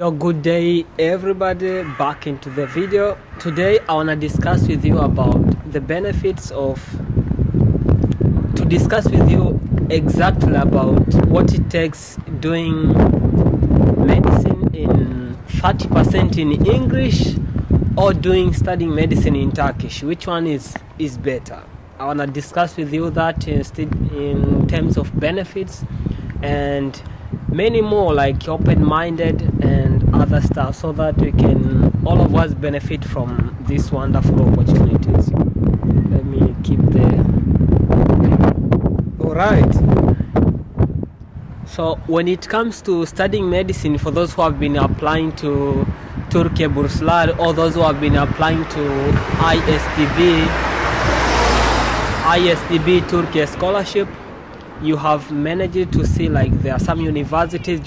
Good day everybody, back into the video. Today I want to discuss with you about the benefits of exactly about what it takes doing medicine in 30% in English or studying medicine in Turkish. Which one is better? I want to discuss with you that in terms of benefits and many more, like open-minded and other stuff, so that we can all of us benefit from these wonderful opportunities. Let me keep all right. So when it comes to studying medicine, for those who have been applying to Turkey Burslar or those who have been applying to ISDB Turkey scholarship, you have managed to see like there are some universities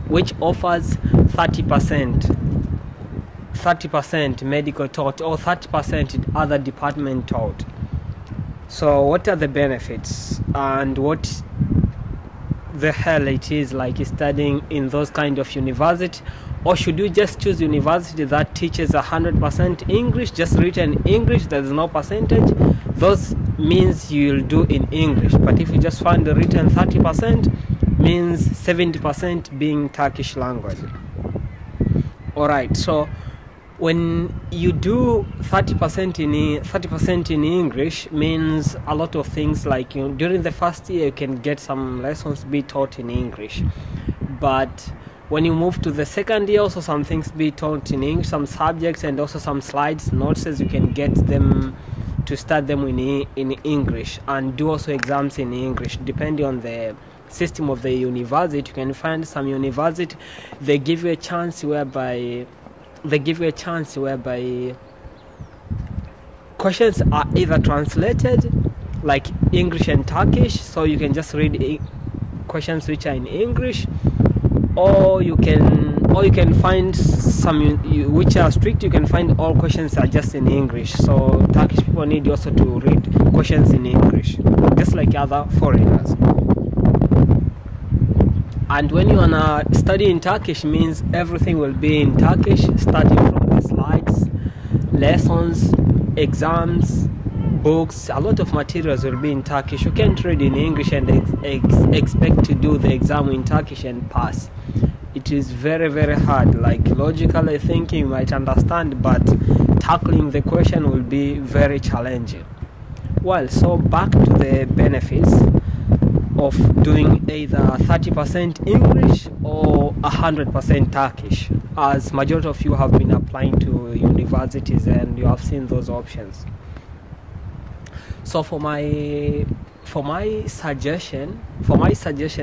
which offers 30% medical taught or 30% other department taught. So what are the benefits and what the hell it is like studying in those kind of university? Or should you just choose university that teaches 100% English, just written English, there is no percentage? Those means you'll do in English, but if you just find the written 30%, means 70% being Turkish language. Alright, so when you do 30% in English, means a lot of things, like during the first year you can get some lessons be taught in English, but when you move to the second year, also some things be taught in English, some subjects and also some slides, notes, you can get them to start them in English and do also exams in English, depending on the system of the university. You can find some university they give you a chance whereby questions are either translated like English and Turkish, so you can just read questions which are in English, or you can find some which are strict. You can find all questions are just in English, so Turkish people need also to read questions in English just like other foreigners. And when you wanna study in Turkish, means everything will be in Turkish, starting from the slides, lessons, exams, books. A lot of materials will be in Turkish. You can't read in English and expect to do the exam in Turkish and pass. It is very, very hard. Like logically thinking you might understand, but tackling the question will be very challenging. Well, so back to the benefits of doing either 30% English or 100% Turkish, as majority of you have been applying to universities and you have seen those options. So for my suggestion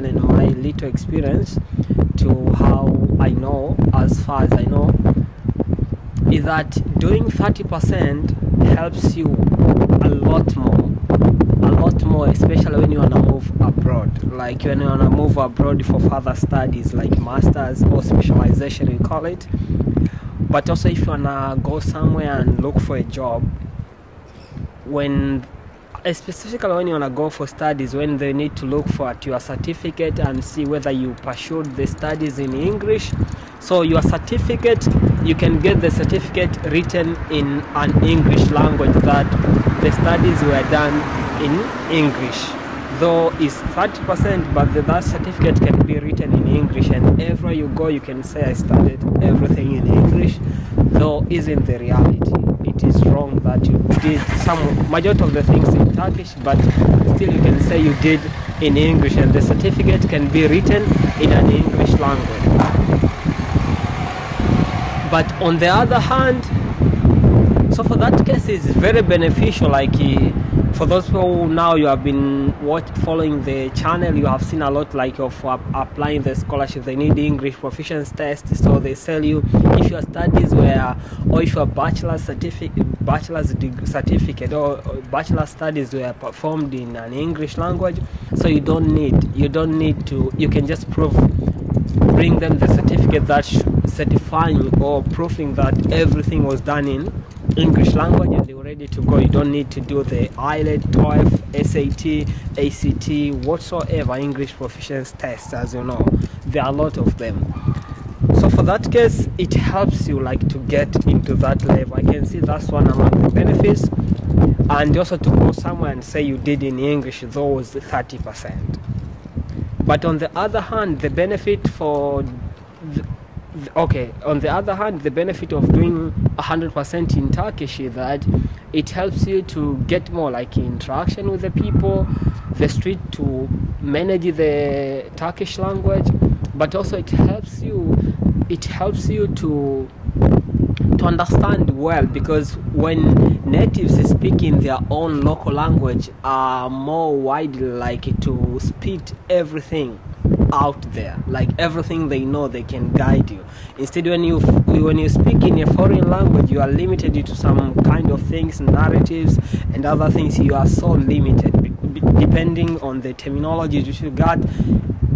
and my little experience to how I know, as far as I know, is that doing 30% helps you a lot more, especially when you want to move abroad. Like when you want to move abroad for further studies, like masters or specialization we call it. But also if you want to go somewhere and look for a job, specifically when you want to go for studies, when they need to look for your certificate and see whether you pursued the studies in English. So your certificate, you can get the certificate written in an English language that the studies were done in English. Though it's 30%, but that certificate can be written in English, and everywhere you go you can say I studied everything in English, though isn't the reality. It is wrong that you did majority of the things in Turkish, but still you can say you did in English, and the certificate can be written in an English language. But on the other hand, so for that case it's very beneficial. Like for those people now you have been following the channel, you have seen a lot like of applying the scholarship. They need English proficiency test, so they tell you if your studies were, or if your bachelor's degree certificate or bachelor studies were performed in an English language, so you don't need to, you can just bring them the certificate that certifying or proving that everything was done in English language, and they were ready to go. You don't need to do the IELTS, TOEFL, SAT, ACT, whatsoever English proficiency test, as you know. there are a lot of them. So for that case, it helps you like to get into that level. I can see that's one among the benefits. And also to go somewhere and say you did in English, those 30%. But on the other hand, the benefit for on the other hand, the benefit of doing 100% in Turkish is that it helps you to get more like interaction with the people, the street, to manage the Turkish language, but also it helps you to understand well, because when natives speak in their own local language, are more widely likely to spit everything out there, like everything they know, they can guide you. Instead, when you speak in a foreign language, you are limited to some kind of things, narratives and other things. You are so limited depending on the terminology you got,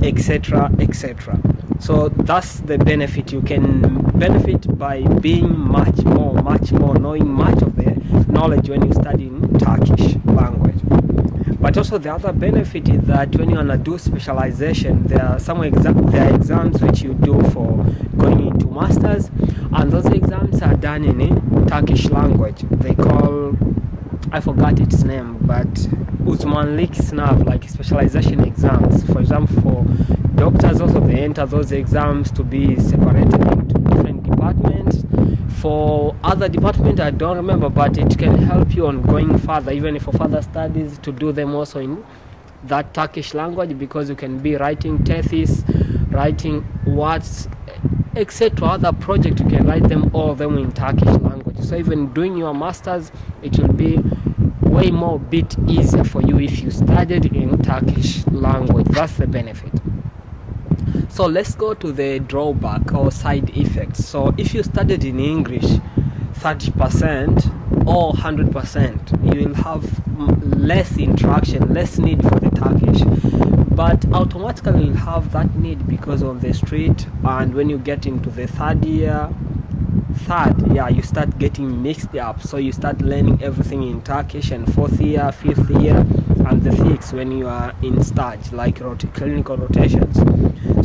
etc., etc. So that's the benefit. You can benefit by being much more knowing much of the knowledge when you study in Turkish language. But also the other benefit is that when you want to do specialization, there are exams which you do for going into masters, and those exams are done in Turkish language. They call, I forgot its name, but uzmanlık sınav, like specialization exams. For example, for doctors also, they enter those exams to be separated into different departments. For other departments, I don't remember, but it can help you on going further, even for further studies, to do them also in that Turkish language, because you can be writing thesis, writing words, etc. Other projects, you can write them, all of them in Turkish language. So even doing your masters, it will be way more bit easier for you if you studied in Turkish language. That's the benefit. So let's go to the drawback or side effects. So if you studied in English 30% or 100%, you will have less interaction, less need for the Turkish, but automatically you'll have that need because on the street, and when you get into the third year, you start getting mixed up. So you start learning everything in Turkish, and fourth year, fifth year, and the sixth when you are in stage, like clinical rotations.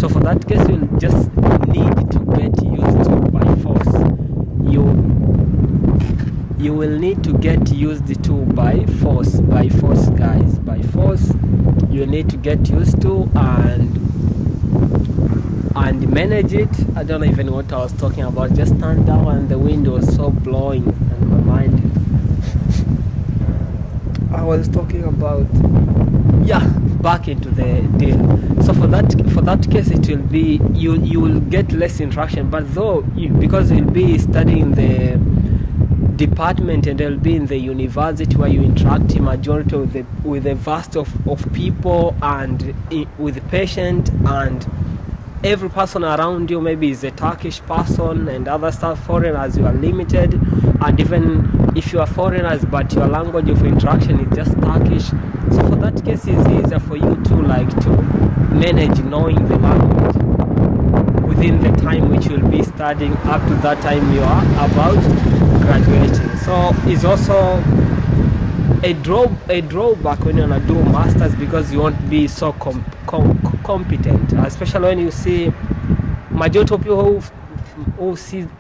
So for that case, you'll just need to get used to by force. You will need to get used to by force, guys. By force, you need to get used to and manage it. I don't know even what I was talking about. Just stand down, and the wind was so blowing in my mind. I was talking about, back into the deal. So for that case, it will be you will get less interaction, but because you'll be studying the department and they'll be in the university where you interact in majority with the vast of people and with the patient, and every person around you maybe is a Turkish person and other stuff. Foreigners, you are limited, and even if you are foreigners but your language of interaction is just Turkish, so for that case it's easier for you to manage knowing the language within the time which you'll be studying up to that time you are about graduating. So it's also a drawback when you want to do masters, because you won't be so competent, especially when you see majority of people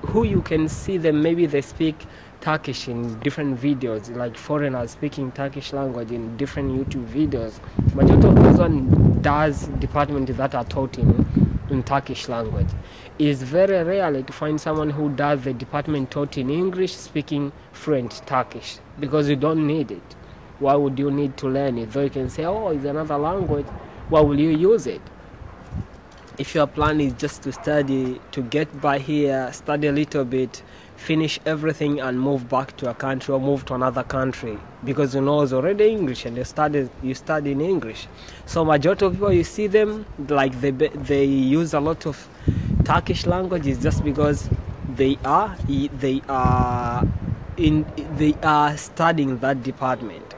who you can see them, maybe they speak Turkish in different videos, like foreigners speaking Turkish language in different YouTube videos. Majority of those one does departments that are taught in Turkish language. It's very rarely to find someone who does the department taught in English speaking fluent Turkish, because you don't need it. Why would you need to learn it? Though you can say, oh, it's another language, why will you use it? If your plan is just to study, to get by here, study a little bit, finish everything and move back to a country or move to another country, because you know it's already English and you study in English. So majority of people, you see them like they use a lot of Turkish language is just because they are studying that department.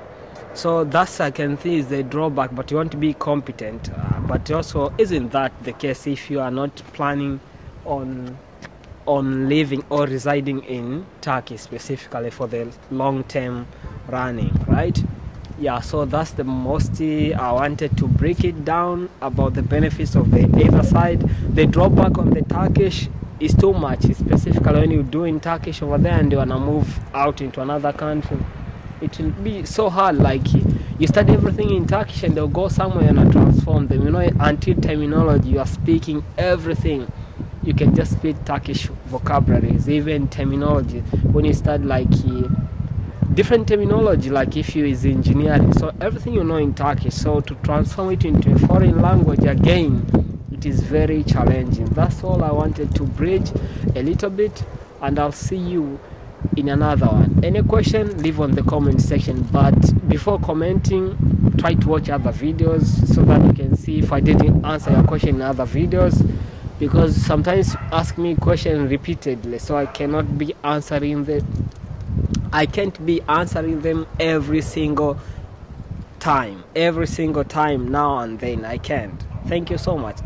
So that's, I can see, is the drawback. But you want to be competent, but also isn't that the case if you are not planning on living or residing in Turkey specifically for the long term running, right? Yeah, so that's the most I wanted to break it down about the benefits of the either side. The drawback on the Turkish is too much, specifically when you're doing Turkish over there and you wanna move out into another country. It will be so hard, like you study everything in Turkish and they'll go somewhere and transform them, you know, until terminology, you are speaking everything. You can just speak Turkish vocabularies, even terminology. When you start like different terminology, like if you is engineering, so everything you know in Turkish, so to transform it into a foreign language again, it is very challenging. That's all I wanted to bridge a little bit, and I'll see you in another one. Any question, leave on the comment section, but before commenting, try to watch other videos so that you can see if I didn't answer your question in other videos, because sometimes you ask me questions repeatedly, so I can't be answering them every single time now and then. I can't. Thank you so much.